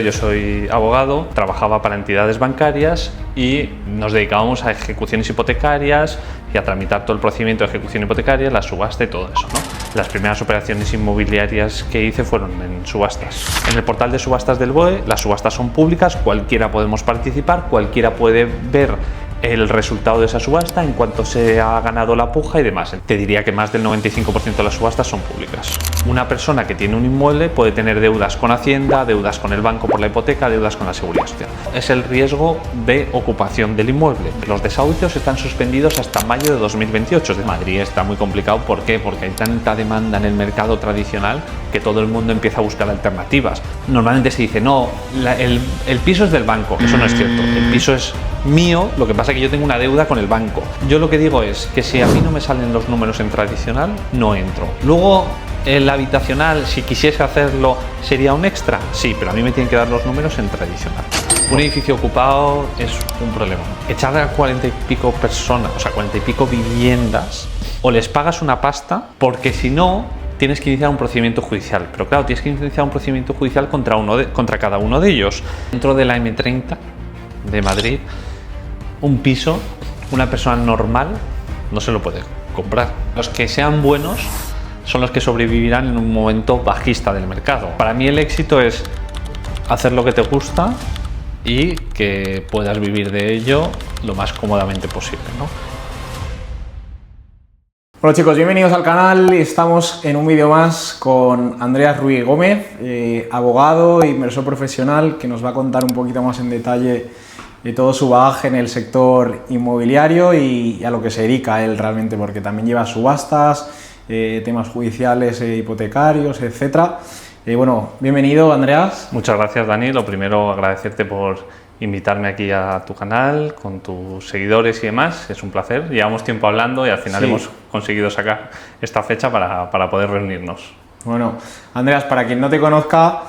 Yo soy abogado, trabajaba para entidades bancarias y nos dedicábamos a ejecuciones hipotecarias y a tramitar todo el procedimiento de ejecución hipotecaria, la subasta y todo eso, ¿no? Las primeras operaciones inmobiliarias que hice fueron en subastas. En el portal de subastas del BOE, las subastas son públicas, cualquiera podemos participar, cualquiera puede ver el resultado de esa subasta en cuanto se ha ganado la puja y demás. Te diría que más del 95% de las subastas son públicas. Una persona que tiene un inmueble puede tener deudas con Hacienda, deudas con el banco por la hipoteca, deudas con la Seguridad Social. Es el riesgo de ocupación del inmueble. Los desahucios están suspendidos hasta mayo de 2028. De Madrid está muy complicado. ¿Por qué? Porque hay tanta demanda en el mercado tradicional que todo el mundo empieza a buscar alternativas. Normalmente se dice, no, el piso es del banco. Eso no es cierto. El piso es mío, lo que pasa es que yo tengo una deuda con el banco. Yo lo que digo es que si a mí no me salen los números en tradicional, no entro. Luego, el habitacional, si quisiese hacerlo, ¿sería un extra? Sí, pero a mí me tienen que dar los números en tradicional. Un edificio ocupado es un problema. Echar a 40 y pico personas, o sea, 40 y pico viviendas, o les pagas una pasta, porque si no, tienes que iniciar un procedimiento judicial. Pero claro, tienes que iniciar un procedimiento judicial contra cada uno de ellos. Dentro de la M30 de Madrid, un piso, una persona normal no se lo puede comprar. Los que sean buenos son los que sobrevivirán en un momento bajista del mercado. Para mí el éxito es hacer lo que te gusta y que puedas vivir de ello lo más cómodamente posible, ¿no? Bueno chicos, bienvenidos al canal. Estamos en un vídeo más con Andreas Ruiz Gómez, abogado e inversor profesional, que nos va a contar un poquito más en detalle de todo su bagaje en el sector inmobiliario y a lo que se dedica él realmente, porque también lleva subastas, temas judiciales, hipotecarios, etc. Bueno, bienvenido Andreas. Muchas gracias Dani. Lo primero, agradecerte por invitarme aquí a tu canal con tus seguidores y demás. Es un placer. Llevamos tiempo hablando y al final hemos conseguido sacar esta fecha para poder reunirnos. Bueno, Andreas, para quien no te conozca,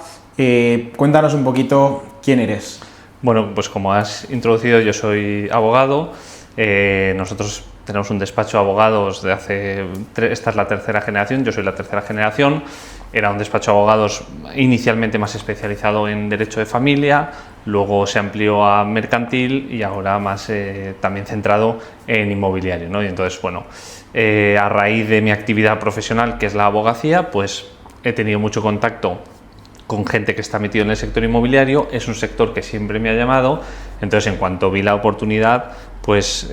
cuéntanos un poquito quién eres. Bueno, pues como has introducido, yo soy abogado. Nosotros tenemos un despacho de abogados de esta es la tercera generación, yo soy la tercera generación. Era un despacho de abogados inicialmente más especializado en derecho de familia, luego se amplió a mercantil y ahora más también centrado en inmobiliario, ¿no? Y entonces, bueno, a raíz de mi actividad profesional, que es la abogacía, pues he tenido mucho contacto con gente que está metido en el sector inmobiliario. Es un sector que siempre me ha llamado, entonces en cuanto vi la oportunidad, pues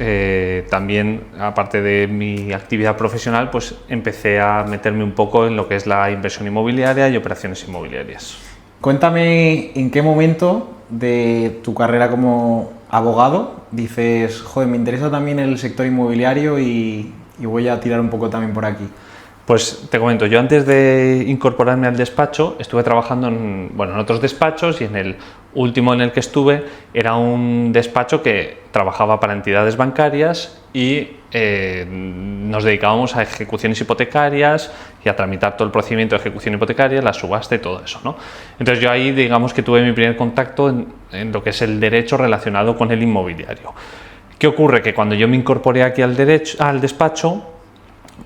también, aparte de mi actividad profesional, pues empecé a meterme un poco en lo que es la inversión inmobiliaria y operaciones inmobiliarias. Cuéntame en qué momento de tu carrera como abogado dices, joder, me interesa también el sector inmobiliario y voy a tirar un poco también por aquí. Pues te comento, yo antes de incorporarme al despacho estuve trabajando en otros despachos, y en el último en el que estuve era un despacho que trabajaba para entidades bancarias y nos dedicábamos a ejecuciones hipotecarias y a tramitar todo el procedimiento de ejecución hipotecaria, la subasta y todo eso, ¿no? Entonces yo ahí, digamos que tuve mi primer contacto en lo que es el derecho relacionado con el inmobiliario. ¿Qué ocurre? Que cuando yo me incorporé aquí al despacho,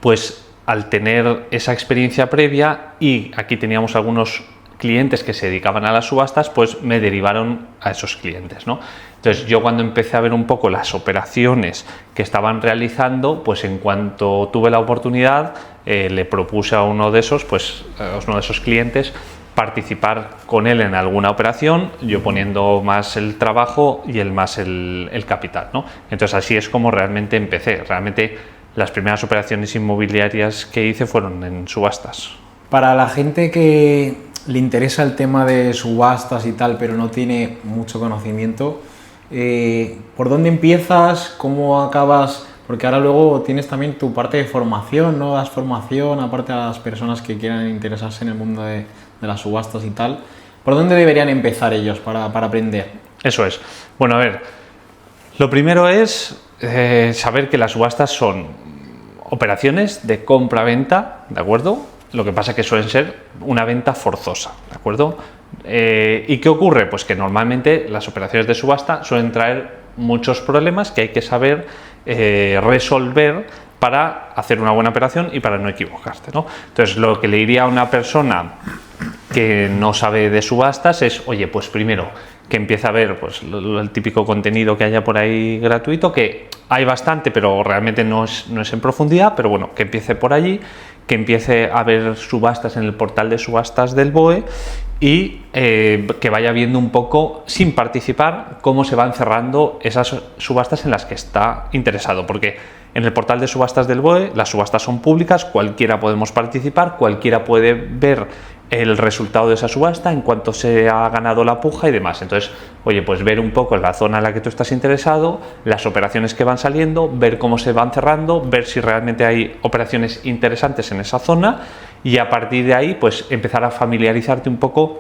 pues al tener esa experiencia previa, y aquí teníamos algunos clientes que se dedicaban a las subastas, pues me derivaron a esos clientes, ¿no? Entonces yo, cuando empecé a ver un poco las operaciones que estaban realizando, pues en cuanto tuve la oportunidad, le propuse a uno de esos clientes participar con él en alguna operación, yo poniendo más el trabajo y él más el capital, ¿no? Entonces así es como realmente empecé. Realmente las primeras operaciones inmobiliarias que hice fueron en subastas. Para la gente que le interesa el tema de subastas y tal, pero no tiene mucho conocimiento, ¿por dónde empiezas? ¿Cómo acabas? Porque ahora luego tienes también tu parte de formación, ¿no? Das formación, aparte a las personas que quieran interesarse en el mundo de las subastas y tal. ¿Por dónde deberían empezar ellos para aprender? Eso es. Bueno, a ver, lo primero es saber que las subastas son operaciones de compra-venta, ¿de acuerdo? Lo que pasa es que suelen ser una venta forzosa, ¿de acuerdo? ¿Y qué ocurre? Pues que normalmente las operaciones de subasta suelen traer muchos problemas que hay que saber resolver para hacer una buena operación y para no equivocarte, ¿no? Entonces, lo que le diría a una persona que no sabe de subastas es, oye, pues primero que empiece a ver pues, el típico contenido que haya por ahí gratuito, que hay bastante, pero realmente no es en profundidad, pero bueno, que empiece por allí, que empiece a ver subastas en el portal de subastas del BOE y que vaya viendo un poco, sin participar, cómo se van cerrando esas subastas en las que está interesado, porque en el portal de subastas del BOE las subastas son públicas, cualquiera podemos participar, cualquiera puede ver el resultado de esa subasta, en cuanto se ha ganado la puja y demás. Entonces, oye, pues ver un poco la zona en la que tú estás interesado, las operaciones que van saliendo, ver cómo se van cerrando, ver si realmente hay operaciones interesantes en esa zona y a partir de ahí, pues empezar a familiarizarte un poco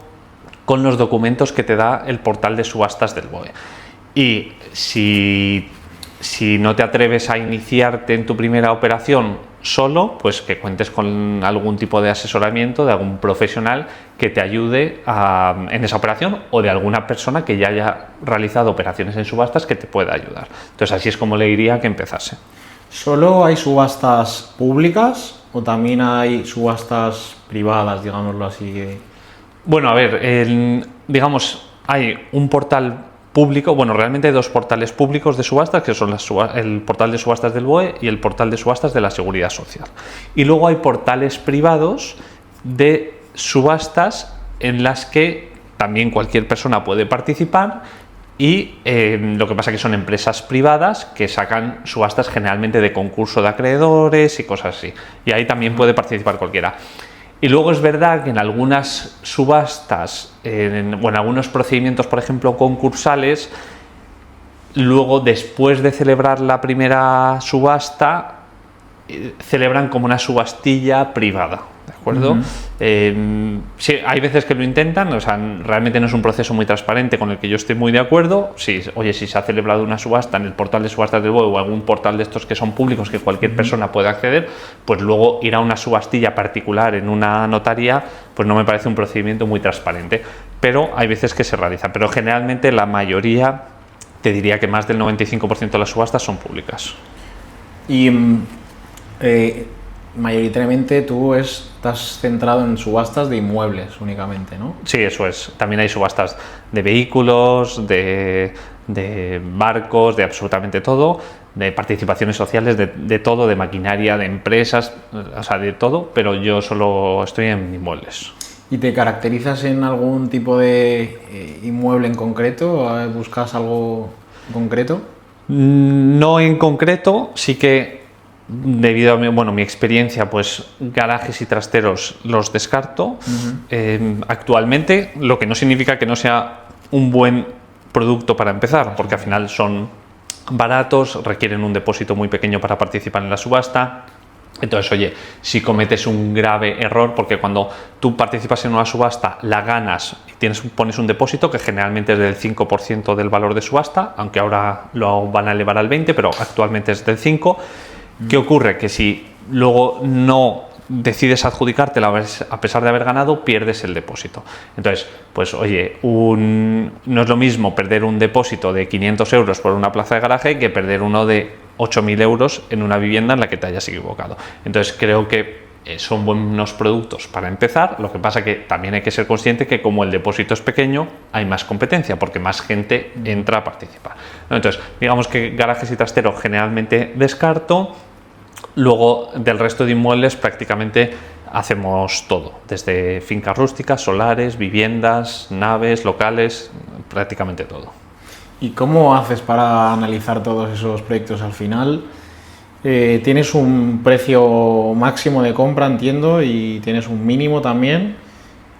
con los documentos que te da el portal de subastas del BOE. Y si no te atreves a iniciarte en tu primera operación solo, pues que cuentes con algún tipo de asesoramiento de algún profesional que te ayude en esa operación o de alguna persona que ya haya realizado operaciones en subastas que te pueda ayudar. Entonces así es como le diría que empezase. ¿Solo hay subastas públicas o también hay subastas privadas, digámoslo así? Bueno, a ver, digamos, hay un portal público, bueno, realmente hay dos portales públicos de subastas, que son el portal de subastas del BOE y el portal de subastas de la Seguridad Social. Y luego hay portales privados de subastas en las que también cualquier persona puede participar y lo que pasa es que son empresas privadas que sacan subastas generalmente de concurso de acreedores y cosas así. Y ahí también puede participar cualquiera. Y luego es verdad que en algunas subastas, o en algunos procedimientos, por ejemplo, concursales, luego después de celebrar la primera subasta, celebran como una subastilla privada, ¿de acuerdo? Sí, hay veces que lo intentan, o sea, realmente no es un proceso muy transparente con el que yo estoy muy de acuerdo. Si se ha celebrado una subasta en el portal de subastas del BOE o algún portal de estos que son públicos que cualquier persona puede acceder, pues luego ir a una subastilla particular en una notaría, pues no me parece un procedimiento muy transparente, pero hay veces que se realiza, pero generalmente la mayoría, te diría que más del 95% de las subastas son públicas. Y mayoritariamente tú estás centrado en subastas de inmuebles únicamente, ¿no? Sí, eso es. También hay subastas de vehículos, de barcos, de absolutamente todo, de participaciones sociales, de todo, de maquinaria, de empresas, o sea, de todo, pero yo solo estoy en inmuebles. ¿Y te caracterizas en algún tipo de inmueble en concreto? ¿Buscas algo concreto? No en concreto, sí que debido a mi experiencia, pues garajes y trasteros los descarto actualmente, lo que no significa que no sea un buen producto para empezar, porque al final son baratos, requieren un depósito muy pequeño para participar en la subasta. Entonces, oye, si cometes un grave error, porque cuando tú participas en una subasta, la ganas y pones un depósito que generalmente es del 5% del valor de subasta, aunque ahora lo van a elevar al 20%, pero actualmente es del 5%. ¿Qué ocurre? Que si luego no decides adjudicártela a pesar de haber ganado, pierdes el depósito. Entonces, pues oye, no es lo mismo perder un depósito de 500 euros por una plaza de garaje que perder uno de 8.000 euros en una vivienda en la que te hayas equivocado. Entonces creo que son buenos productos para empezar. Lo que pasa que también hay que ser consciente que como el depósito es pequeño, hay más competencia porque más gente entra a participar. Entonces, digamos que garajes y trasteros generalmente descarto. Luego, del resto de inmuebles prácticamente hacemos todo, desde fincas rústicas, solares, viviendas, naves, locales, prácticamente todo. ¿Y cómo haces para analizar todos esos proyectos al final? Tienes un precio máximo de compra, entiendo, y tienes un mínimo también.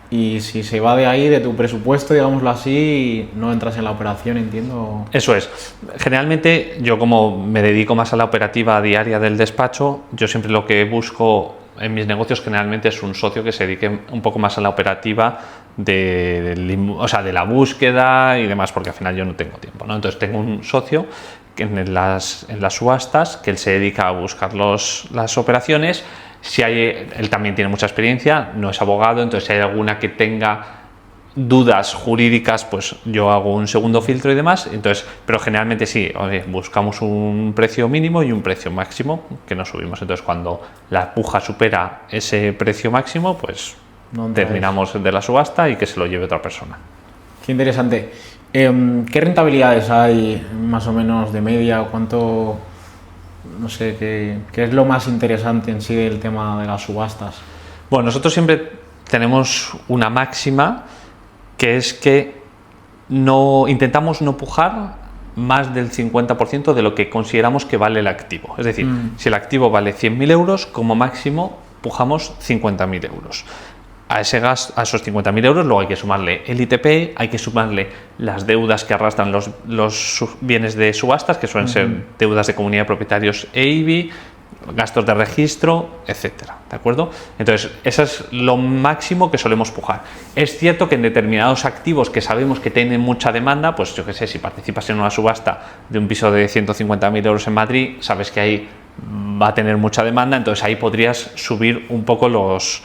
Y si se va de ahí, de tu presupuesto, digámoslo así, no entras en la operación, entiendo. Eso es. Generalmente, yo como me dedico más a la operativa diaria del despacho, yo siempre lo que busco en mis negocios generalmente es un socio que se dedique un poco más a la operativa de la búsqueda y demás, porque al final yo no tengo tiempo, ¿no? Entonces tengo un socio que en las subastas que él se dedica a buscar las operaciones. Él también tiene mucha experiencia, no es abogado, entonces si hay alguna que tenga dudas jurídicas, pues yo hago un segundo filtro y demás. Entonces, pero generalmente sí, buscamos un precio mínimo y un precio máximo que nos subimos. Entonces, cuando la puja supera ese precio máximo, pues No terminamos de la subasta y que se lo lleve otra persona. Qué interesante. ¿Qué rentabilidades hay más o menos de media o cuánto, no sé, qué es lo más interesante en sí del tema de las subastas? Bueno, nosotros siempre tenemos una máxima que es que intentamos no pujar más del 50% de lo que consideramos que vale el activo. Es decir, si el activo vale 100.000 euros, como máximo pujamos 50.000 euros. A esos 50.000 euros luego hay que sumarle el ITP, hay que sumarle las deudas que arrastran los bienes de subastas, que suelen ser deudas de comunidad de propietarios e IBI, gastos de registro, etcétera, ¿de acuerdo? Entonces, eso es lo máximo que solemos pujar. Es cierto que en determinados activos que sabemos que tienen mucha demanda, pues yo qué sé, si participas en una subasta de un piso de 150.000 euros en Madrid, sabes que ahí va a tener mucha demanda, entonces ahí podrías subir un poco los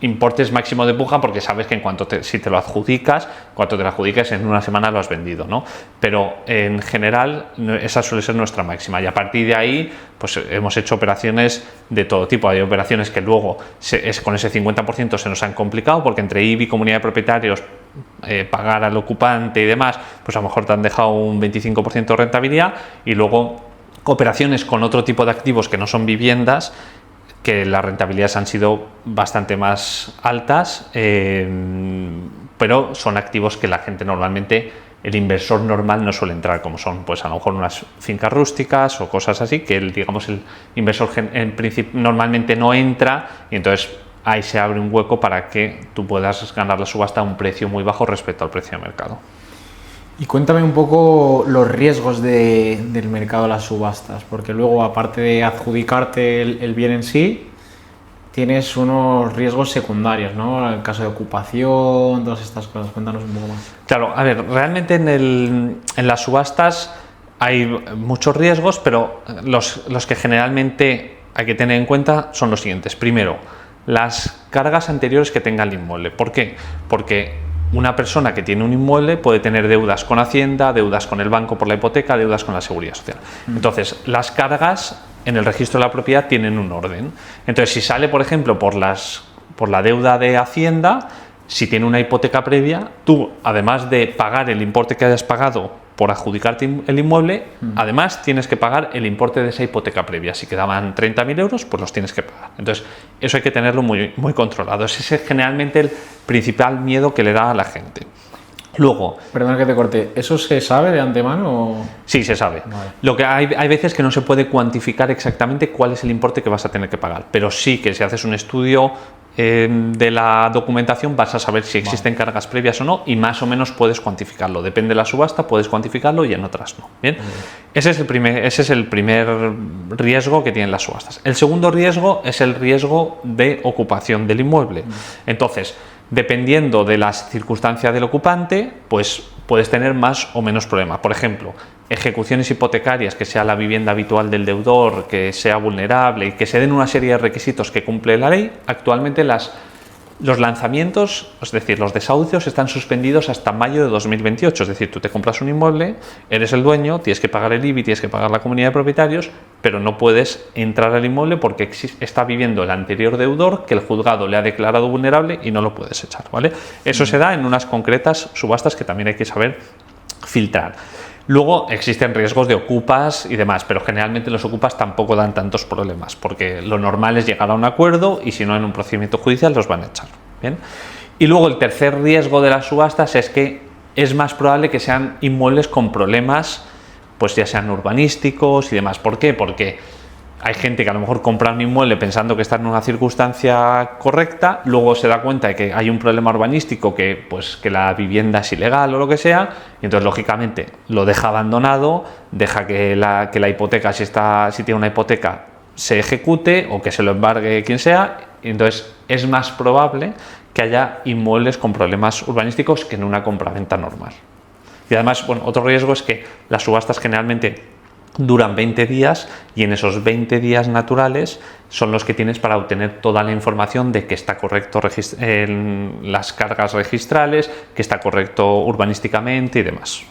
importes máximos de puja, porque sabes que si te lo adjudicas, cuando te lo adjudicas en una semana lo has vendido, ¿no? Pero en general esa suele ser nuestra máxima, y a partir de ahí pues hemos hecho operaciones de todo tipo. Hay operaciones que luego con ese 50% se nos han complicado, porque entre IBI, comunidad de propietarios, pagar al ocupante y demás, pues a lo mejor te han dejado un 25% de rentabilidad, y luego operaciones con otro tipo de activos que no son viviendas, que las rentabilidades han sido bastante más altas, pero son activos que la gente normalmente, el inversor normal no suele entrar, como son pues a lo mejor unas fincas rústicas o cosas así, que digamos el inversor en principio normalmente no entra, y entonces ahí se abre un hueco para que tú puedas ganar la subasta a un precio muy bajo respecto al precio de mercado. Y cuéntame un poco los riesgos del mercado de las subastas, porque luego, aparte de adjudicarte el bien en sí, tienes unos riesgos secundarios, ¿no? El caso de ocupación, todas estas cosas. Cuéntanos un poco más. Claro, a ver, realmente en las subastas hay muchos riesgos, pero los que generalmente hay que tener en cuenta son los siguientes. Primero, las cargas anteriores que tenga el inmueble. ¿Por qué? Porque una persona que tiene un inmueble puede tener deudas con Hacienda, deudas con el banco por la hipoteca, deudas con la Seguridad Social. Entonces, las cargas en el registro de la propiedad tienen un orden. Entonces, si sale, por ejemplo, por la deuda de Hacienda, si tiene una hipoteca previa, tú, además de pagar el importe que hayas pagado por adjudicarte el inmueble, además tienes que pagar el importe de esa hipoteca previa. Si quedaban 30.000 euros, pues los tienes que pagar. Entonces, eso hay que tenerlo muy, muy controlado. Ese es generalmente el principal miedo que le da a la gente. Luego, perdona que te corte, ¿eso se sabe de antemano? Sí, se sabe. Vale. Lo que hay veces que no se puede cuantificar exactamente cuál es el importe que vas a tener que pagar, pero sí que si haces un estudio de la documentación vas a saber si existen cargas previas o no, y más o menos puedes cuantificarlo. Depende de la subasta, puedes cuantificarlo y en otras no. Bien. Ese es el primer riesgo que tienen las subastas. El segundo riesgo es el riesgo de ocupación del inmueble. Entonces, dependiendo de las circunstancias del ocupante, pues puedes tener más o menos problemas. Por ejemplo, ejecuciones hipotecarias, que sea la vivienda habitual del deudor, que sea vulnerable y que se den una serie de requisitos que cumple la ley. Actualmente los lanzamientos, es decir, los desahucios, están suspendidos hasta mayo de 2028. Es decir, tú te compras un inmueble, eres el dueño, tienes que pagar el IBI, tienes que pagar la comunidad de propietarios, pero no puedes entrar al inmueble porque está viviendo el anterior deudor que el juzgado le ha declarado vulnerable y no lo puedes echar, ¿vale? Eso se da en unas concretas subastas que también hay que saber filtrar. Luego existen riesgos de ocupas y demás, pero generalmente los ocupas tampoco dan tantos problemas, porque lo normal es llegar a un acuerdo y si no, en un procedimiento judicial los van a echar. ¿Bien? Y luego el tercer riesgo de las subastas es que es más probable que sean inmuebles con problemas, pues ya sean urbanísticos y demás. ¿Por qué? Porque hay gente que a lo mejor compra un inmueble pensando que está en una circunstancia correcta, luego se da cuenta de que hay un problema urbanístico, que la vivienda es ilegal o lo que sea, y entonces lógicamente lo deja abandonado, deja que la hipoteca, si tiene una hipoteca, se ejecute o que se lo embargue quien sea, y entonces es más probable que haya inmuebles con problemas urbanísticos que en una compraventa normal. Y además, bueno, otro riesgo es que las subastas generalmente duran 20 días y en esos 20 días naturales son los que tienes para obtener toda la información de que está correcto en las cargas registrales, que está correcto urbanísticamente y demás.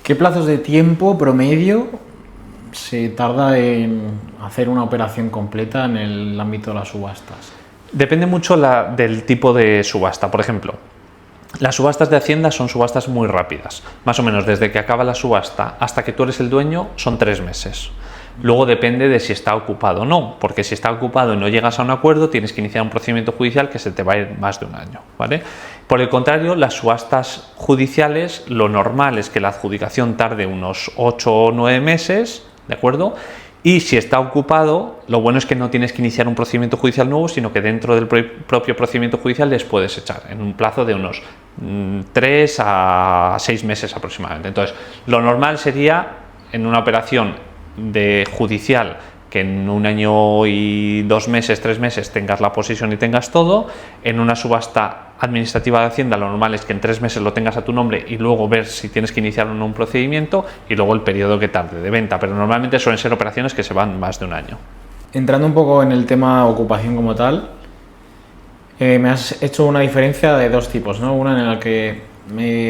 ¿Qué plazos de tiempo promedio se tarda en hacer una operación completa en el ámbito de las subastas? Depende mucho del tipo de subasta. Por ejemplo, las subastas de Hacienda son subastas muy rápidas. Más o menos desde que acaba la subasta hasta que tú eres el dueño son 3 meses. Luego depende de si está ocupado o no, porque si está ocupado y no llegas a un acuerdo, tienes que iniciar un procedimiento judicial que se te va a ir más de un año, ¿vale? Por el contrario, las subastas judiciales, lo normal es que la adjudicación tarde unos 8 o 9 meses, ¿de acuerdo? Y si está ocupado, lo bueno es que no tienes que iniciar un procedimiento judicial nuevo, sino que dentro del propio procedimiento judicial les puedes echar en un plazo de unos 3 a 6 meses aproximadamente. Entonces, lo normal sería en una operación de judicial que en 1 año y 2 meses, 3 meses tengas la posesión y tengas todo. En una subasta administrativa de Hacienda lo normal es que en 3 meses lo tengas a tu nombre y luego ver si tienes que iniciar o no un procedimiento y luego el periodo que tarde de venta, pero normalmente suelen ser operaciones que se van más de un año. Entrando un poco en el tema ocupación como tal, me has hecho una diferencia de 2 tipos, ¿no? Una en la que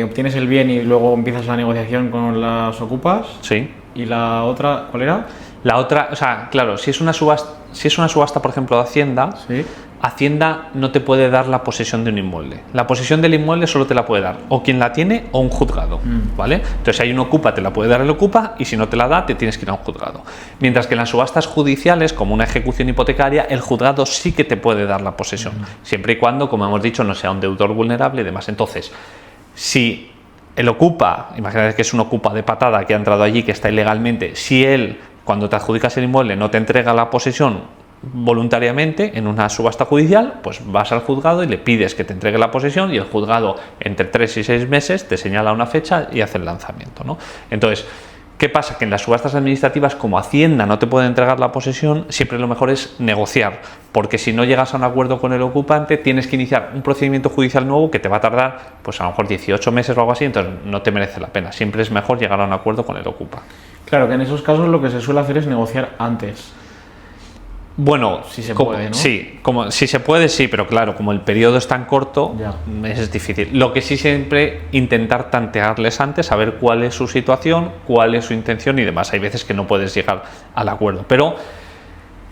obtienes el bien y luego empiezas la negociación con las ocupas. Sí. ¿Y la otra, cuál era? La otra, o sea, claro, si es una subasta, por ejemplo, de Hacienda, ¿Sí? Hacienda no te puede dar la posesión de un inmueble. La posesión del inmueble solo te la puede dar o quien la tiene o un juzgado, ¿vale? Entonces, si hay un ocupa, te la puede dar el ocupa y si no te la da, te tienes que ir a un juzgado. Mientras que en las subastas judiciales, como una ejecución hipotecaria, el juzgado sí que te puede dar la posesión, siempre y cuando, como hemos dicho, no sea un deudor vulnerable y demás. Entonces, si el ocupa, imagínate que es un ocupa de patada que ha entrado allí, que está ilegalmente, si él, cuando te adjudicas el inmueble, no te entrega la posesión voluntariamente en una subasta judicial, pues vas al juzgado y le pides que te entregue la posesión y el juzgado entre 3 y 6 meses te señala una fecha y hace el lanzamiento, ¿no? Entonces, ¿qué pasa? Que en las subastas administrativas, como Hacienda no te puede entregar la posesión, siempre lo mejor es negociar, porque si no llegas a un acuerdo con el ocupante, tienes que iniciar un procedimiento judicial nuevo que te va a tardar, pues a lo mejor 18 meses o algo así, entonces no te merece la pena. Siempre es mejor llegar a un acuerdo con el ocupa. Claro, que en esos casos lo que se suele hacer es negociar antes. Bueno, si se puede, ¿no? Sí, si se puede, sí, pero claro, como el periodo es tan corto, ya, es difícil. Lo que sí, siempre intentar tantearles antes, saber cuál es su situación, cuál es su intención y demás. Hay veces que no puedes llegar al acuerdo, pero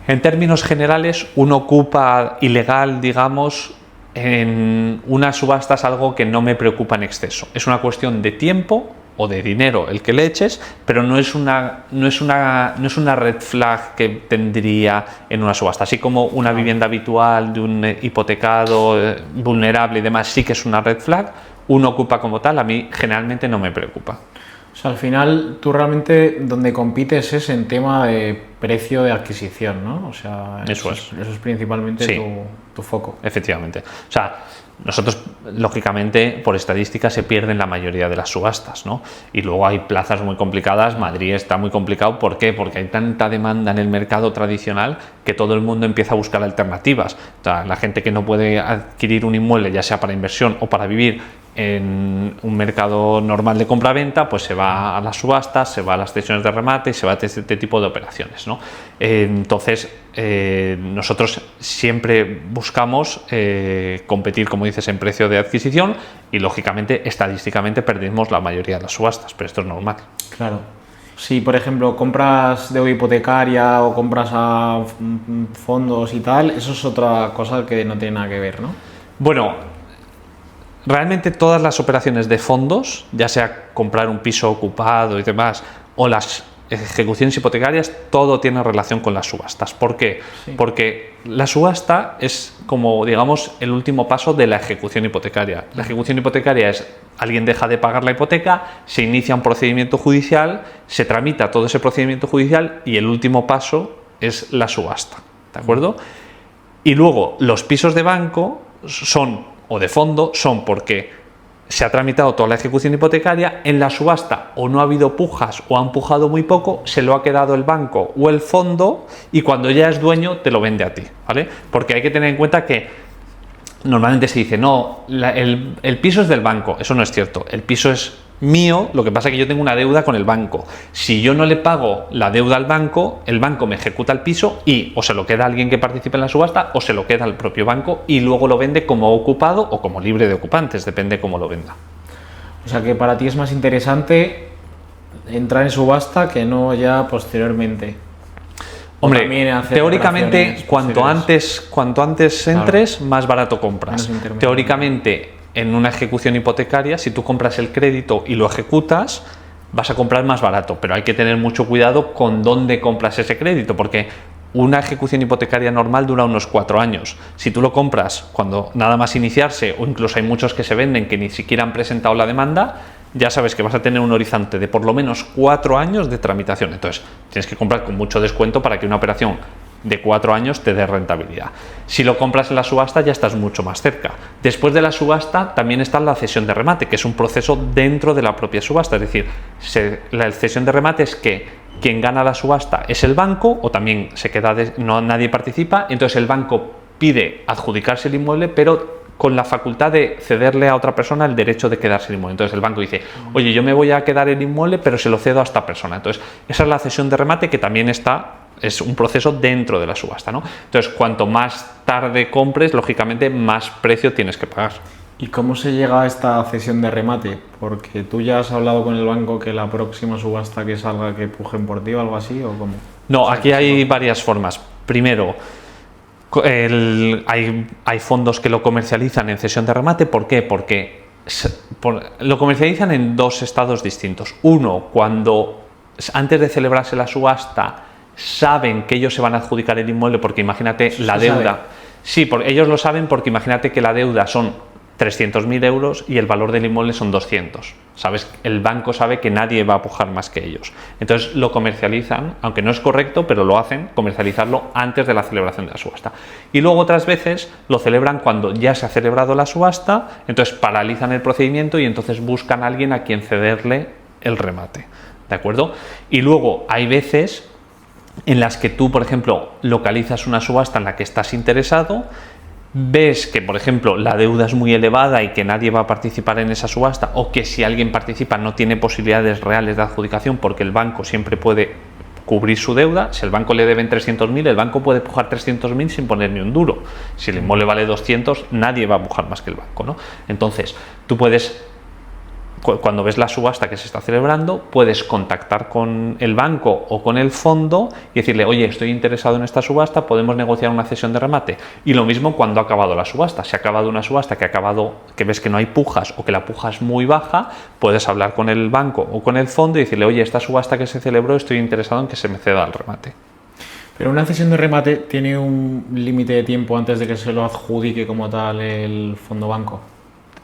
en términos generales, un ocupa ilegal, digamos, en una subasta es algo que no me preocupa en exceso. Es una cuestión de tiempo o de dinero el que le eches, pero no es una red flag que tendría en una subasta. Así como una vivienda habitual de un hipotecado vulnerable y demás sí que es una red flag, un ocupa como tal a mí generalmente no me preocupa. O sea, al final tú realmente donde compites es en tema de precio de adquisición, ¿no? O sea, eso es principalmente sí, tu foco. Efectivamente. O sea, nosotros, lógicamente, por estadística se pierden la mayoría de las subastas, ¿no? Y luego hay plazas muy complicadas. Madrid está muy complicado. ¿Por qué? Porque hay tanta demanda en el mercado tradicional que todo el mundo empieza a buscar alternativas. O sea, la gente que no puede adquirir un inmueble, ya sea para inversión o para vivir en un mercado normal de compra-venta, pues se va a las subastas, se va a las cesiones de remate y se va a este tipo de operaciones, ¿no? Entonces, nosotros siempre buscamos competir, como dices, en precio de adquisición y, lógicamente, estadísticamente perdemos la mayoría de las subastas, pero esto es normal. Claro. Si, por ejemplo, compras deuda hipotecaria o compras a fondos y tal, eso es otra cosa que no tiene nada que ver, ¿no? Bueno, realmente todas las operaciones de fondos, ya sea comprar un piso ocupado y demás, o las ejecuciones hipotecarias, todo tiene relación con las subastas. ¿Por qué? Sí. Porque la subasta es como, digamos, el último paso de la ejecución hipotecaria. La ejecución hipotecaria es, alguien deja de pagar la hipoteca, se inicia un procedimiento judicial, se tramita todo ese procedimiento judicial y el último paso es la subasta, ¿de acuerdo? Y luego, los pisos de banco o de fondo son porque se ha tramitado toda la ejecución hipotecaria, en la subasta o no ha habido pujas o han pujado muy poco, se lo ha quedado el banco o el fondo y cuando ya es dueño te lo vende a ti, ¿vale? Porque hay que tener en cuenta que normalmente se dice, no, el piso es del banco. Eso no es cierto, el piso es mío, lo que pasa es que yo tengo una deuda con el banco. Si yo no le pago la deuda al banco, el banco me ejecuta el piso y o se lo queda a alguien que participe en la subasta o se lo queda al propio banco y luego lo vende como ocupado o como libre de ocupantes, depende cómo lo venda. O sea que para ti es más interesante entrar en subasta que no ya posteriormente. Hombre, también hacer teóricamente, operaciones cuanto antes entres, más barato compras. Menos intermediarios. Teóricamente, en una ejecución hipotecaria, si tú compras el crédito y lo ejecutas, vas a comprar más barato, pero hay que tener mucho cuidado con dónde compras ese crédito, porque una ejecución hipotecaria normal dura unos 4 años. Si tú lo compras cuando nada más iniciarse, o incluso hay muchos que se venden que ni siquiera han presentado la demanda, ya sabes que vas a tener un horizonte de por lo menos 4 años de tramitación. Entonces, tienes que comprar con mucho descuento para que una operación de 4 años te dé rentabilidad. Si lo compras en la subasta, ya estás mucho más cerca. Después de la subasta también está la cesión de remate, que es un proceso dentro de la propia subasta. Es decir, la cesión de remate es que quien gana la subasta es el banco, o también se queda nadie participa, entonces el banco pide adjudicarse el inmueble, pero con la facultad de cederle a otra persona el derecho de quedarse el inmueble. Entonces el banco dice, oye, yo me voy a quedar el inmueble, pero se lo cedo a esta persona. Entonces esa es la cesión de remate, que también es un proceso dentro de la subasta, ¿no? Entonces, cuanto más tarde compres, lógicamente más precio tienes que pagar. ¿Y cómo se llega a esta cesión de remate? Porque tú ya has hablado con el banco que la próxima subasta que salga que pujen por ti o algo así, ¿o cómo? No, aquí hay varias formas. Primero, hay fondos que lo comercializan en cesión de remate. ¿Por qué? Porque lo comercializan en 2 estados distintos. Uno, cuando antes de celebrarse la subasta saben que ellos se van a adjudicar el inmueble, porque imagínate la deuda. Sí, ellos lo saben, porque imagínate que la deuda son 300.000 euros y el valor del inmueble son 200. ¿Sabes? El banco sabe que nadie va a pujar más que ellos. Entonces lo comercializan, aunque no es correcto, pero lo hacen, comercializarlo antes de la celebración de la subasta. Y luego otras veces lo celebran cuando ya se ha celebrado la subasta, entonces paralizan el procedimiento y entonces buscan a alguien a quien cederle el remate. ¿De acuerdo? Y luego hay veces en las que tú, por ejemplo, localizas una subasta en la que estás interesado, ves que, por ejemplo, la deuda es muy elevada y que nadie va a participar en esa subasta, o que si alguien participa no tiene posibilidades reales de adjudicación, porque el banco siempre puede cubrir su deuda. Si el banco le deben 300.000, el banco puede pujar 300.000 sin poner ni un duro. Si el inmueble vale 200, nadie va a pujar más que el banco, ¿no? Entonces, tú puedes, cuando ves la subasta que se está celebrando, puedes contactar con el banco o con el fondo y decirle, oye, estoy interesado en esta subasta, podemos negociar una cesión de remate. Y lo mismo cuando ha acabado la subasta. Si ha acabado una subasta que ves que no hay pujas, o que la puja es muy baja, puedes hablar con el banco o con el fondo y decirle, oye, esta subasta que se celebró, estoy interesado en que se me ceda el remate. Pero una cesión de remate tiene un límite de tiempo antes de que se lo adjudique como tal el fondo banco.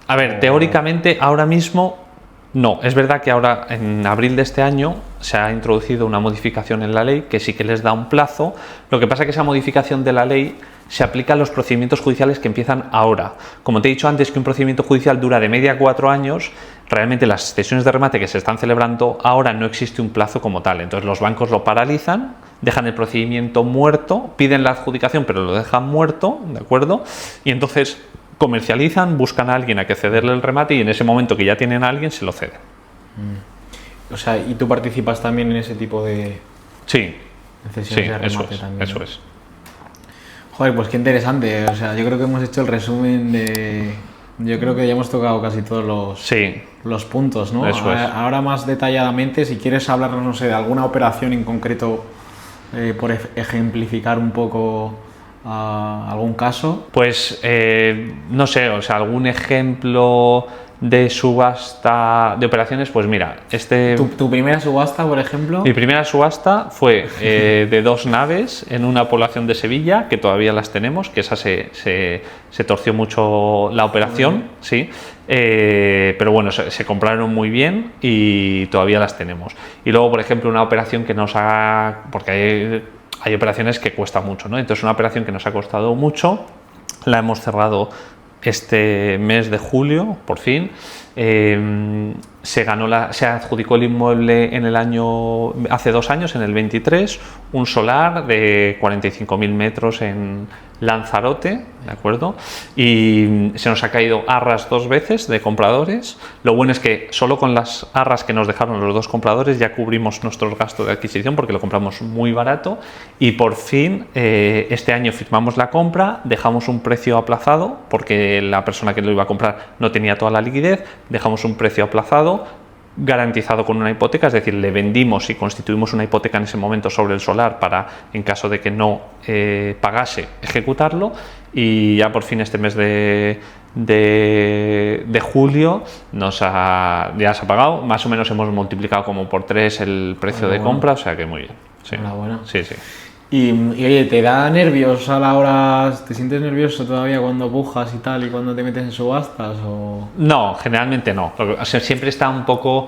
A ver, teóricamente ahora mismo no. Es verdad que ahora, en abril de este año, se ha introducido una modificación en la ley que sí que les da un plazo. Lo que pasa es que esa modificación de la ley se aplica a los procedimientos judiciales que empiezan ahora. Como te he dicho antes, que un procedimiento judicial dura de media 4 años, realmente las cesiones de remate que se están celebrando ahora no existe un plazo como tal. Entonces los bancos lo paralizan, dejan el procedimiento muerto, piden la adjudicación pero lo dejan muerto, ¿de acuerdo? Y entonces comercializan, buscan a alguien a que cederle el remate, y en ese momento que ya tienen a alguien se lo ceden. O sea, ¿y tú participas también en ese tipo de Sí, cesiones de remate también? eso ¿no? es. Joder, pues qué interesante. O sea, yo creo que hemos hecho el resumen de... Yo creo que ya hemos tocado casi todos los puntos, ¿no? Eso es. Ahora más detalladamente, si quieres hablarnos, no sé, de alguna operación en concreto, por ejemplificar un poco algún caso. Pues no sé, o sea, algún ejemplo de subasta de operaciones, pues mira, ¿Tu primera subasta, por ejemplo? Mi primera subasta fue de 2 naves en una población de Sevilla, que todavía las tenemos, que esa se torció mucho la operación, sí, pero bueno, se compraron muy bien y todavía las tenemos. Y luego, por ejemplo, una operación que nos ha... porque hay operaciones que cuesta mucho, ¿no? Entonces, una operación que nos ha costado mucho, la hemos cerrado este mes de julio, por fin. Se adjudicó el inmueble hace 2 años, en el 23, un solar de 45.000 metros en Lanzarote, ¿de acuerdo? Y se nos ha caído arras 2 veces de compradores. Lo bueno es que solo con las arras que nos dejaron los 2 compradores ya cubrimos nuestros gastos de adquisición, porque lo compramos muy barato, y por fin este año firmamos la compra, dejamos un precio aplazado porque la persona que lo iba a comprar no tenía toda la liquidez, dejamos un precio aplazado garantizado con una hipoteca, es decir, le vendimos y constituimos una hipoteca en ese momento sobre el solar para, en caso de que no pagase, ejecutarlo. Y ya por fin este mes de julio ya se ha pagado, más o menos hemos multiplicado como por 3 el precio de compra, o sea que muy bien. Sí. Enhorabuena. Sí, sí. Y oye, ¿te da nervios a la hora, te sientes nervioso todavía cuando pujas y tal y cuando te metes en subastas? O... No, generalmente no. O sea, siempre está un poco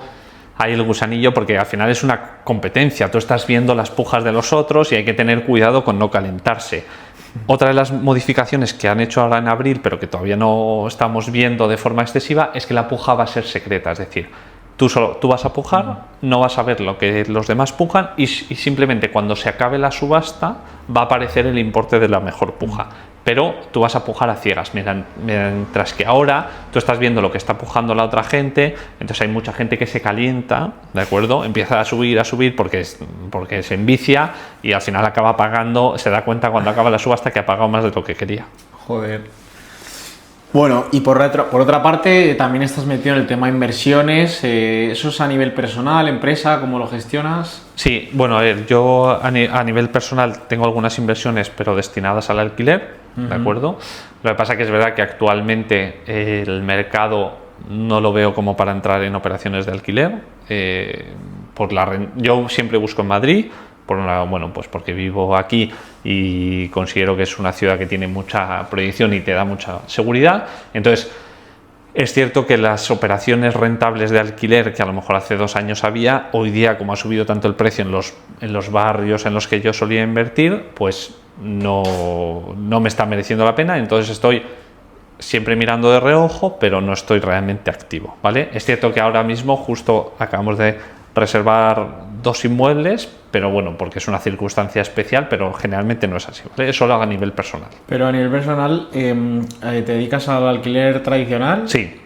ahí el gusanillo porque al final es una competencia, tú estás viendo las pujas de los otros y hay que tener cuidado con no calentarse. Otra de las modificaciones que han hecho ahora en abril, pero que todavía no estamos viendo de forma excesiva, es que la puja va a ser secreta, es decir, tú vas a pujar, no vas a ver lo que los demás pujan y simplemente cuando se acabe la subasta va a aparecer el importe de la mejor puja. Pero tú vas a pujar a ciegas, mientras que ahora tú estás viendo lo que está pujando la otra gente, entonces hay mucha gente que se calienta, ¿de acuerdo? Empieza a subir porque se envicia y al final acaba pagando, se da cuenta cuando acaba la subasta que ha pagado más de lo que quería. Joder. Bueno, y por otra parte también estás metido en el tema de inversiones, ¿eso es a nivel personal, empresa, cómo lo gestionas? Sí, bueno, a ver, yo a nivel personal tengo algunas inversiones pero destinadas al alquiler, ¿de acuerdo? Lo que pasa que es verdad que actualmente el mercado no lo veo como para entrar en operaciones de alquiler, yo siempre busco en Madrid, pues porque vivo aquí y considero que es una ciudad que tiene mucha proyección y te da mucha seguridad. Entonces, es cierto que las operaciones rentables de alquiler que a lo mejor hace 2 años había, hoy día, como ha subido tanto el precio en los barrios en los que yo solía invertir, pues no me está mereciendo la pena. Entonces estoy siempre mirando de reojo, pero no estoy realmente activo, ¿vale? Es cierto que ahora mismo justo acabamos de reservar 2 inmuebles, pero bueno, porque es una circunstancia especial, pero generalmente no es así, ¿vale? Eso lo hago a nivel personal. Pero a nivel personal, ¿te dedicas al alquiler tradicional? Sí,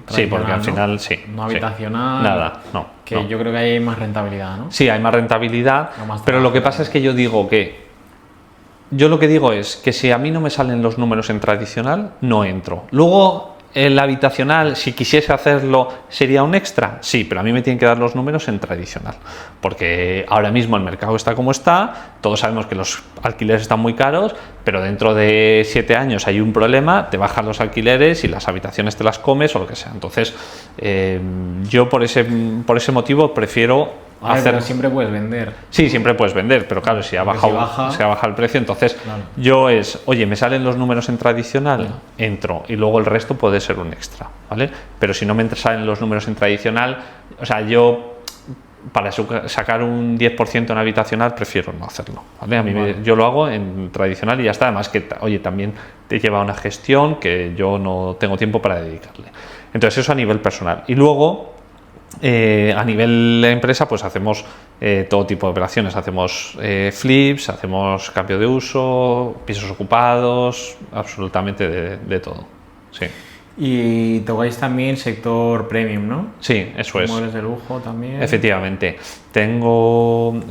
sí, porque al final sí. No habitacional. Nada, no. Que no. yo creo que hay más rentabilidad, ¿no? Sí, hay más rentabilidad, pero lo que pasa es que yo digo que si a mí no me salen los números en tradicional, no entro. Luego, el habitacional, si quisiese hacerlo, ¿sería un extra? Sí, pero a mí me tienen que dar los números en tradicional, porque ahora mismo el mercado está como está, todos sabemos que los alquileres están muy caros, pero dentro de 7 años hay un problema, te bajan los alquileres y las habitaciones te las comes o lo que sea. Entonces, yo por ese motivo prefiero pero siempre puedes vender. Sí, siempre puedes vender, pero claro, si ha bajado el precio, entonces claro. Oye, me salen los números en tradicional, claro, entro y luego el resto puede ser un extra, ¿vale? Pero si no me salen los números en tradicional, o sea, yo para sacar un 10% en habitacional prefiero no hacerlo, ¿vale? Yo lo hago en tradicional y ya está, además que, oye, también te lleva una gestión que yo no tengo tiempo para dedicarle. Entonces eso a nivel personal. Y luego, a nivel de empresa, pues hacemos todo tipo de operaciones, hacemos flips, hacemos cambio de uso, pisos ocupados, absolutamente de todo. Sí. Y tocáis también sector premium, ¿no? Sí, eso es. Inmuebles de lujo también. Efectivamente.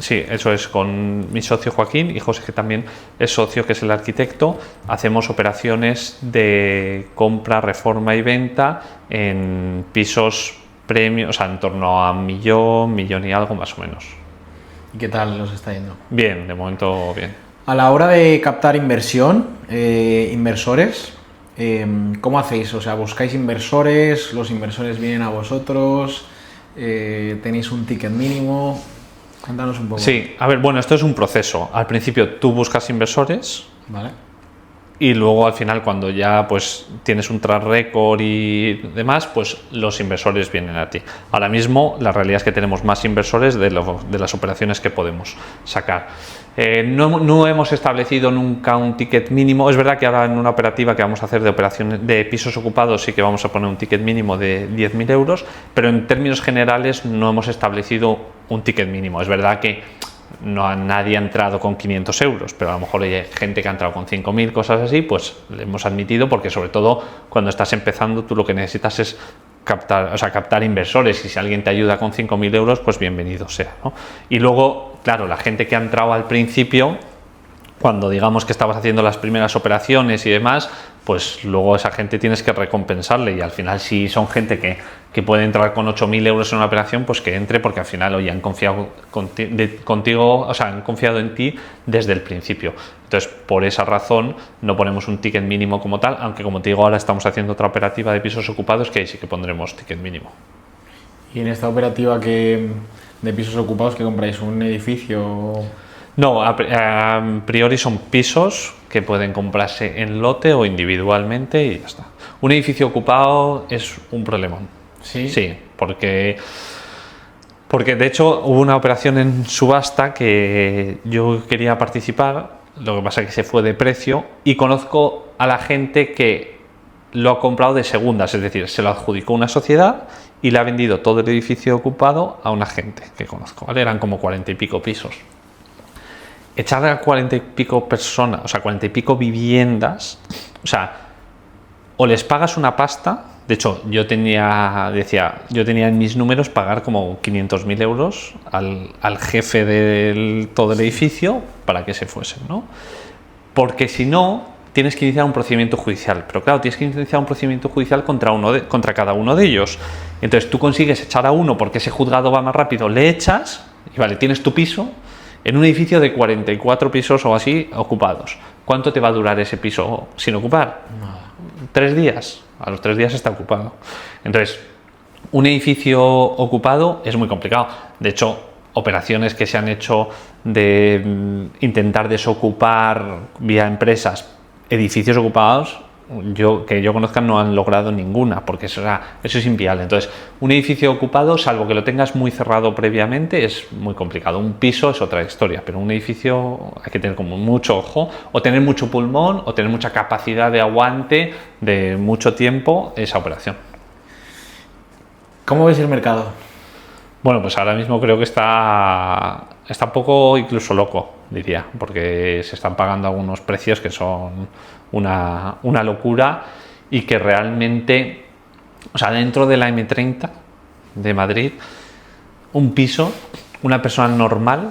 Sí, eso es, con mi socio Joaquín y José, que también es socio, que es el arquitecto. Hacemos operaciones de compra, reforma y venta en pisos premium, o sea, en torno a millón y algo más o menos. ¿Y qué tal os está yendo? Bien, de momento bien. A la hora de captar inversión, inversores, ¿cómo hacéis? O sea, ¿buscáis inversores? ¿Los inversores vienen a vosotros? ¿Tenéis un ticket mínimo? Cuéntanos un poco. Sí, a ver, bueno, esto es un proceso. Al principio tú buscas inversores. Vale. Y luego al final, cuando ya pues tienes un track record y demás, pues los inversores vienen a ti. Ahora mismo la realidad es que tenemos más inversores de las operaciones que podemos sacar. No hemos establecido nunca un ticket mínimo. Es verdad que ahora en una operativa que vamos a hacer de operaciones de pisos ocupados sí que vamos a poner un ticket mínimo de 10.000 euros, pero en términos generales no hemos establecido un ticket mínimo. Es verdad que nadie ha entrado con 500 euros, pero a lo mejor hay gente que ha entrado con 5.000, cosas así, pues le hemos admitido, porque sobre todo cuando estás empezando tú lo que necesitas es captar inversores, y si alguien te ayuda con 5.000 euros, pues bienvenido sea, ¿no? Y luego, claro, la gente que ha entrado al principio, cuando digamos que estabas haciendo las primeras operaciones y demás, pues luego esa gente tienes que recompensarle, y al final si son gente que puede entrar con 8.000 euros en una operación, pues que entre, porque al final hoy han confiado contigo, o sea, han confiado en ti desde el principio. Entonces, por esa razón no ponemos un ticket mínimo como tal, aunque como te digo, ahora estamos haciendo otra operativa de pisos ocupados que ahí sí que pondremos ticket mínimo. Y en esta operativa de pisos ocupados, ¿qué compráis? ¿Un edificio? No, a priori son pisos que pueden comprarse en lote o individualmente y ya está. Un edificio ocupado es un problemón. Sí. Sí, porque de hecho hubo una operación en subasta que yo quería participar, lo que pasa es que se fue de precio, y conozco a la gente que lo ha comprado de segundas, es decir, se lo adjudicó una sociedad y le ha vendido todo el edificio ocupado a una gente que conozco, ¿vale? Eran como 40 y pico pisos. Echar a 40 y pico personas, o sea, 40 y pico viviendas, o sea, o les pagas una pasta. De hecho, yo tenía en mis números pagar como 500.000 euros al jefe de todo el edificio para que se fuesen, ¿no? Porque si no, tienes que iniciar un procedimiento judicial. Pero claro, tienes que iniciar un procedimiento judicial contra cada uno de ellos. Entonces tú consigues echar a uno porque ese juzgado va más rápido, le echas y vale, tienes tu piso en un edificio de 44 pisos o así ocupados. ¿Cuánto te va a durar ese piso sin ocupar? 3 días. A los 3 días está ocupado. Entonces, un edificio ocupado es muy complicado. De hecho, operaciones que se han hecho de intentar desocupar vía empresas edificios ocupados, que yo conozca, no han logrado ninguna, porque eso es inviable. Entonces, un edificio ocupado, salvo que lo tengas muy cerrado previamente, es muy complicado. Un piso es otra historia, pero un edificio hay que tener como mucho ojo, o tener mucho pulmón, o tener mucha capacidad de aguante de mucho tiempo esa operación. ¿Cómo ves el mercado? Bueno, pues ahora mismo creo que está un poco incluso loco, diría, porque se están pagando algunos precios que son una locura, y que realmente, o sea, dentro de la M30 de Madrid, un piso, una persona normal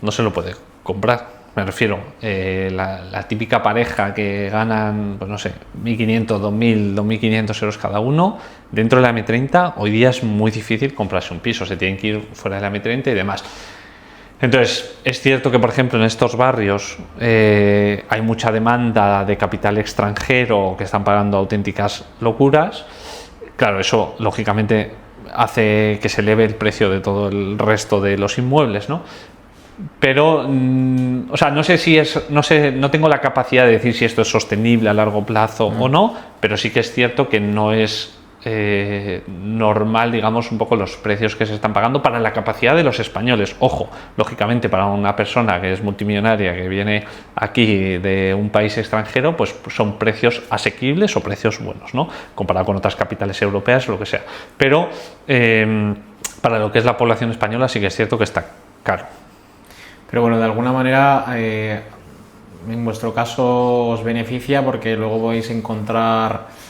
no se lo puede comprar. Me refiero, la típica pareja que ganan, pues no sé, 1.500, 2.000, 2.500 euros cada uno, dentro de la M30 hoy día es muy difícil comprarse un piso, se tienen que ir fuera de la M30 y demás. Entonces, es cierto que, por ejemplo, en estos barrios hay mucha demanda de capital extranjero que están pagando auténticas locuras. Claro, eso lógicamente hace que se eleve el precio de todo el resto de los inmuebles, ¿no? Pero, o sea, no tengo la capacidad de decir si esto es sostenible a largo plazo o no, pero sí que es cierto que no es normal, digamos, un poco los precios que se están pagando para la capacidad de los españoles. Ojo, lógicamente para una persona que es multimillonaria, que viene aquí de un país extranjero, pues son precios asequibles o precios buenos, ¿no? Comparado con otras capitales europeas o lo que sea. Pero para lo que es la población española sí que es cierto que está caro. Pero bueno, de alguna manera, en vuestro caso os beneficia porque luego podéis encontrar,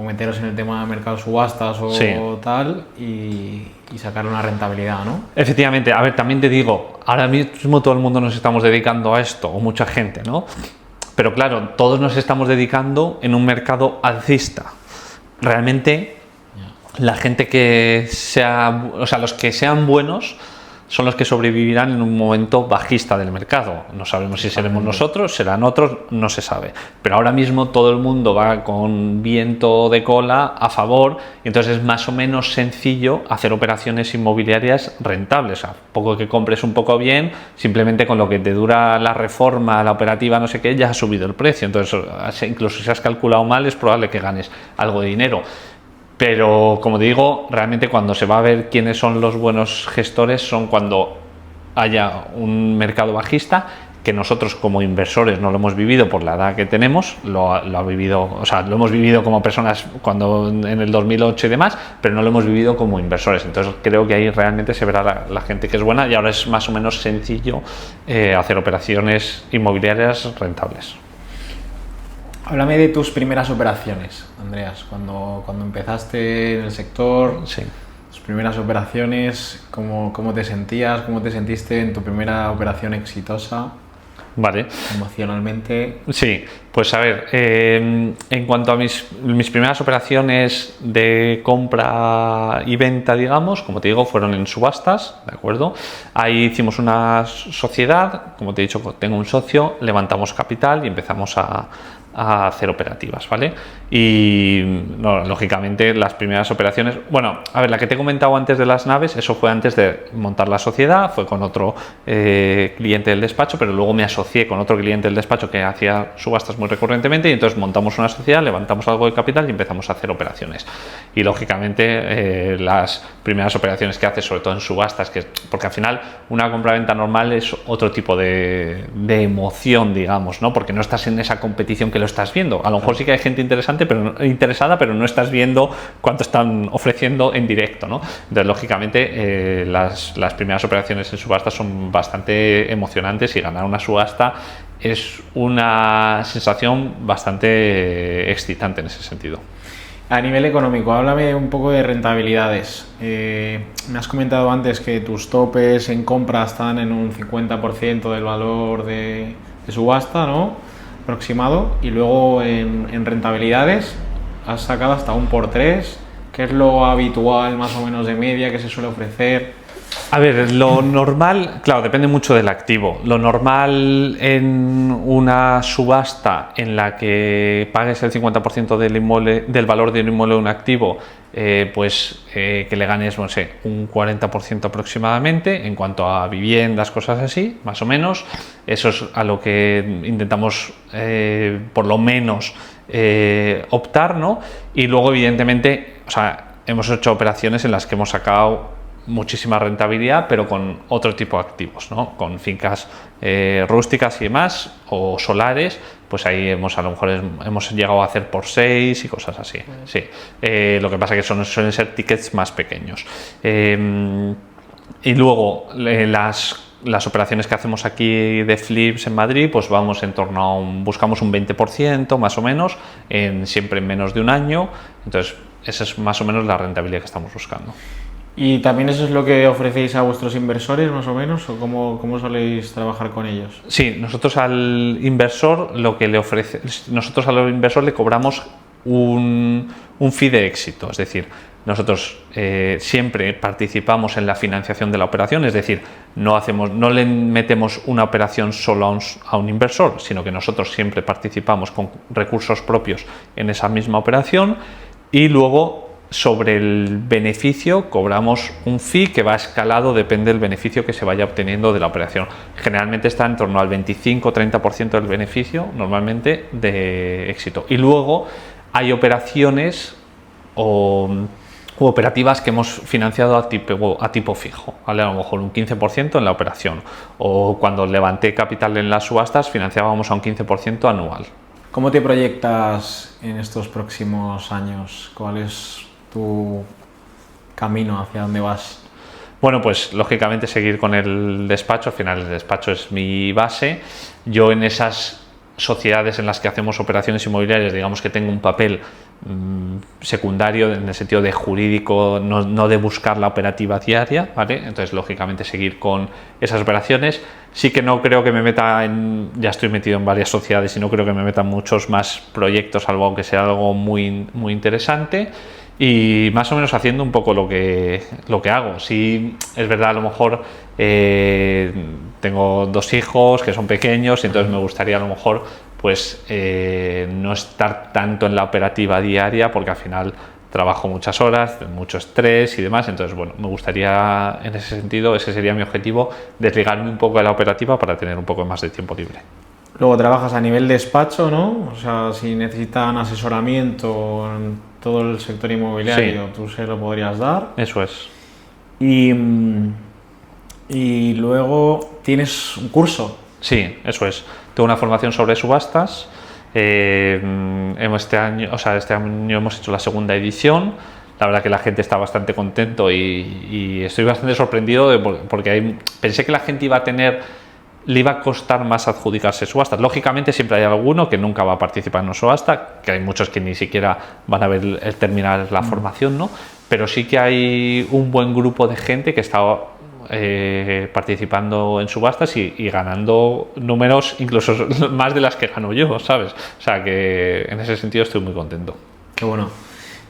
meteros en el tema de mercado subastas o sí, tal y sacar una rentabilidad, ¿no? Efectivamente. A ver, también te digo, ahora mismo todo el mundo nos estamos dedicando a esto, o mucha gente, ¿no? Pero claro, todos nos estamos dedicando en un mercado alcista. Realmente, la gente los que sean buenos son los que sobrevivirán en un momento bajista del mercado. No sabemos si seremos nosotros, serán otros, no se sabe. Pero ahora mismo todo el mundo va con viento de cola a favor, y entonces es más o menos sencillo hacer operaciones inmobiliarias rentables. O sea, poco que compres un poco bien, simplemente con lo que te dura la reforma, la operativa, no sé qué, ya ha subido el precio. Entonces, incluso si has calculado mal, es probable que ganes algo de dinero. Pero, como digo, realmente cuando se va a ver quiénes son los buenos gestores son cuando haya un mercado bajista, que nosotros como inversores no lo hemos vivido por la edad que tenemos, lo hemos vivido como personas cuando en el 2008 y demás, pero no lo hemos vivido como inversores. Entonces creo que ahí realmente se verá la gente que es buena, y ahora es más o menos sencillo hacer operaciones inmobiliarias rentables. Háblame de tus primeras operaciones, Andreas, cuando empezaste en el sector. Sí. Tus primeras operaciones, ¿cómo te sentías? ¿Cómo te sentiste en tu primera operación exitosa? Vale. Emocionalmente. Sí, pues a ver, en cuanto a mis primeras operaciones de compra y venta, digamos, como te digo, fueron en subastas, ¿de acuerdo? Ahí hicimos una sociedad, como te he dicho, tengo un socio, levantamos capital y empezamos a hacer operativas, ¿vale? Y no, lógicamente las primeras operaciones, bueno, a ver, la que te he comentado antes de las naves, eso fue antes de montar la sociedad, fue con otro cliente del despacho, pero luego me asocié con otro cliente del despacho que hacía subastas muy recurrentemente y entonces montamos una sociedad, levantamos algo de capital y empezamos a hacer operaciones. Y lógicamente las primeras operaciones que haces, sobre todo en subastas, porque al final una compra-venta normal es otro tipo de emoción, digamos, ¿no? Porque no estás en esa competición que lo estás viendo. A lo mejor sí que hay gente interesada, pero no estás viendo cuánto están ofreciendo en directo, ¿no? Entonces, lógicamente, las primeras operaciones en subastas son bastante emocionantes y ganar una subasta es una sensación bastante excitante en ese sentido. A nivel económico, háblame un poco de rentabilidades. Me has comentado antes que tus topes en compra están en un 50% del valor de subasta, ¿no? Aproximado. Y luego en rentabilidades has sacado hasta un por 3. ¿Qué es lo habitual más o menos de media que se suele ofrecer? A ver, lo normal, claro, depende mucho del activo. Lo normal en una subasta en la que pagues el 50% del inmueble, del valor del inmueble de un activo, que le ganes, no sé, un 40% aproximadamente en cuanto a viviendas, cosas así, más o menos. Eso es a lo que intentamos, por lo menos, optar, ¿no? Y luego, evidentemente, o sea, hemos hecho operaciones en las que hemos sacado muchísima rentabilidad, pero con otro tipo de activos, ¿no? Con fincas rústicas y demás, o solares, pues ahí a lo mejor hemos llegado a hacer por 6 y cosas así. Sí. Lo que pasa es que suelen ser tickets más pequeños. Y luego las operaciones que hacemos aquí de flips en Madrid, pues vamos en torno a buscamos un 20% más o menos, siempre en menos de un año. Entonces, esa es más o menos la rentabilidad que estamos buscando. ¿Y también eso es lo que ofrecéis a vuestros inversores, más o menos? ¿O cómo soléis trabajar con ellos? Sí, nosotros al inversor le cobramos un fee de éxito, es decir, nosotros siempre participamos en la financiación de la operación, es decir, no le metemos una operación solo a un inversor, sino que nosotros siempre participamos con recursos propios en esa misma operación y luego sobre el beneficio cobramos un fee que va escalado, depende del beneficio que se vaya obteniendo de la operación. Generalmente está en torno al 25-30% del beneficio, normalmente, de éxito. Y luego hay operaciones o operativas que hemos financiado a tipo fijo, ¿vale? A lo mejor un 15% en la operación. O cuando levanté capital en las subastas, financiábamos a un 15% anual. ¿Cómo te proyectas en estos próximos años? ¿Cuál es tu camino? ¿Hacia dónde vas? Bueno, pues lógicamente seguir con el despacho. Al final el despacho es mi base. Yo en esas sociedades en las que hacemos operaciones inmobiliarias, digamos que tengo un papel secundario en el sentido de jurídico, no de buscar la operativa diaria, ¿vale? Entonces, lógicamente, seguir con esas operaciones. Sí que no creo que me meta ya estoy metido en varias sociedades y no creo que me meta en muchos más proyectos, salvo aunque sea algo muy, muy interesante. Y más o menos haciendo un poco lo que hago. Sí, es verdad, a lo mejor tengo 2 hijos que son pequeños y entonces me gustaría a lo mejor no estar tanto en la operativa diaria, porque al final trabajo muchas horas, mucho estrés y demás. Entonces, bueno, me gustaría, en ese sentido, ese sería mi objetivo, desligarme un poco de la operativa para tener un poco más de tiempo libre. Luego trabajas a nivel despacho, ¿no? O sea, si necesitan asesoramiento en todo el sector inmobiliario, sí, tú se lo podrías dar. Eso es. Y luego tienes un curso. Sí, eso es. Tengo una formación sobre subastas. Este año hemos hecho la segunda edición. La verdad que la gente está bastante contento y estoy bastante sorprendido porque pensé que la gente le iba a costar más adjudicarse subastas. Lógicamente siempre hay alguno que nunca va a participar en una subasta, que hay muchos que ni siquiera van a ver terminar la formación, ¿no? Pero sí que hay un buen grupo de gente que está participando en subastas y ganando números incluso más de las que gano yo, ¿sabes? O sea que en ese sentido estoy muy contento. Qué bueno.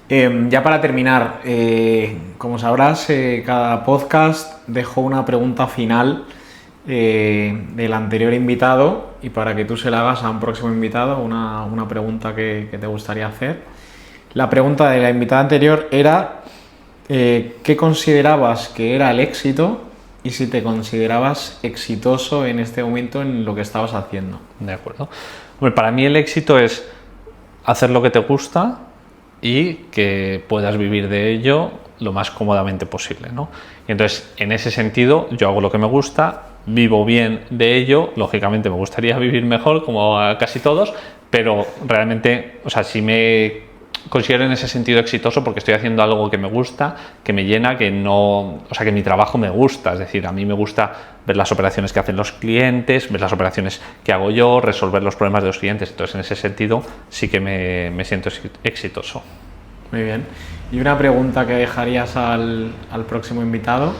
Ya para terminar, como sabrás, cada podcast dejó una pregunta final del anterior invitado, y para que tú se la hagas a un próximo invitado, una pregunta que te gustaría hacer. La pregunta de la invitada anterior era ¿qué considerabas que era el éxito y si te considerabas exitoso en este momento en lo que estabas haciendo? De acuerdo. Bueno, para mí el éxito es hacer lo que te gusta y que puedas vivir de ello lo más cómodamente posible, ¿no? Y entonces, en ese sentido, yo hago lo que me gusta, vivo bien de ello, lógicamente me gustaría vivir mejor, como a casi todos, pero realmente, o sea, sí me considero en ese sentido exitoso porque estoy haciendo algo que me gusta, que me llena, que no, o sea, que mi trabajo me gusta, es decir, a mí me gusta ver las operaciones que hacen los clientes, ver las operaciones que hago yo, resolver los problemas de los clientes, entonces en ese sentido sí que me siento exitoso. Muy bien. ¿Y una pregunta que dejarías al próximo invitado?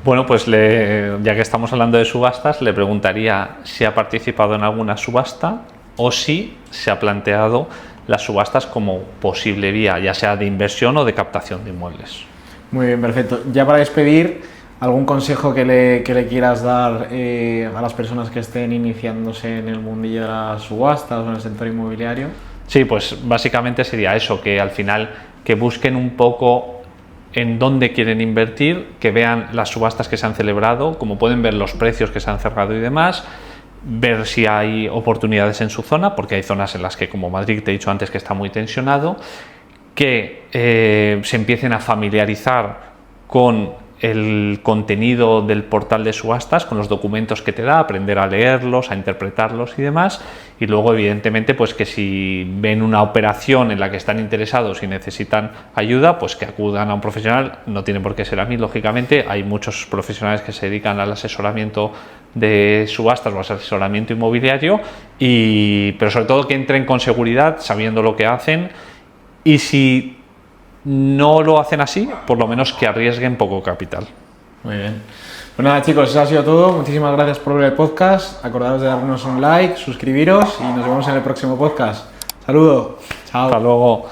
Bueno, pues ya que estamos hablando de subastas, le preguntaría si ha participado en alguna subasta o si se ha planteado las subastas como posible vía, ya sea de inversión o de captación de inmuebles. Muy bien, perfecto. Ya para despedir, ¿algún consejo que le quieras dar a las personas que estén iniciándose en el mundillo de las subastas o en el sector inmobiliario? Sí, pues básicamente sería eso, que al final que busquen un poco en dónde quieren invertir, que vean las subastas que se han celebrado, como pueden ver los precios que se han cerrado y demás, ver si hay oportunidades en su zona, porque hay zonas en las que, como Madrid, te he dicho antes, que está muy tensionado, que se empiecen a familiarizar con el contenido del portal de subastas, con los documentos que te da, aprender a leerlos, a interpretarlos y demás, y luego evidentemente pues que si ven una operación en la que están interesados y necesitan ayuda, pues que acudan a un profesional, no tiene por qué ser a mí, lógicamente, hay muchos profesionales que se dedican al asesoramiento de subastas o asesoramiento inmobiliario, pero sobre todo que entren con seguridad, sabiendo lo que hacen, y si no lo hacen así, por lo menos que arriesguen poco capital. Muy bien. Pues nada, chicos, eso ha sido todo. Muchísimas gracias por ver el podcast. Acordaros de darnos un like, suscribiros y nos vemos en el próximo podcast. Saludos. Chao. Hasta luego.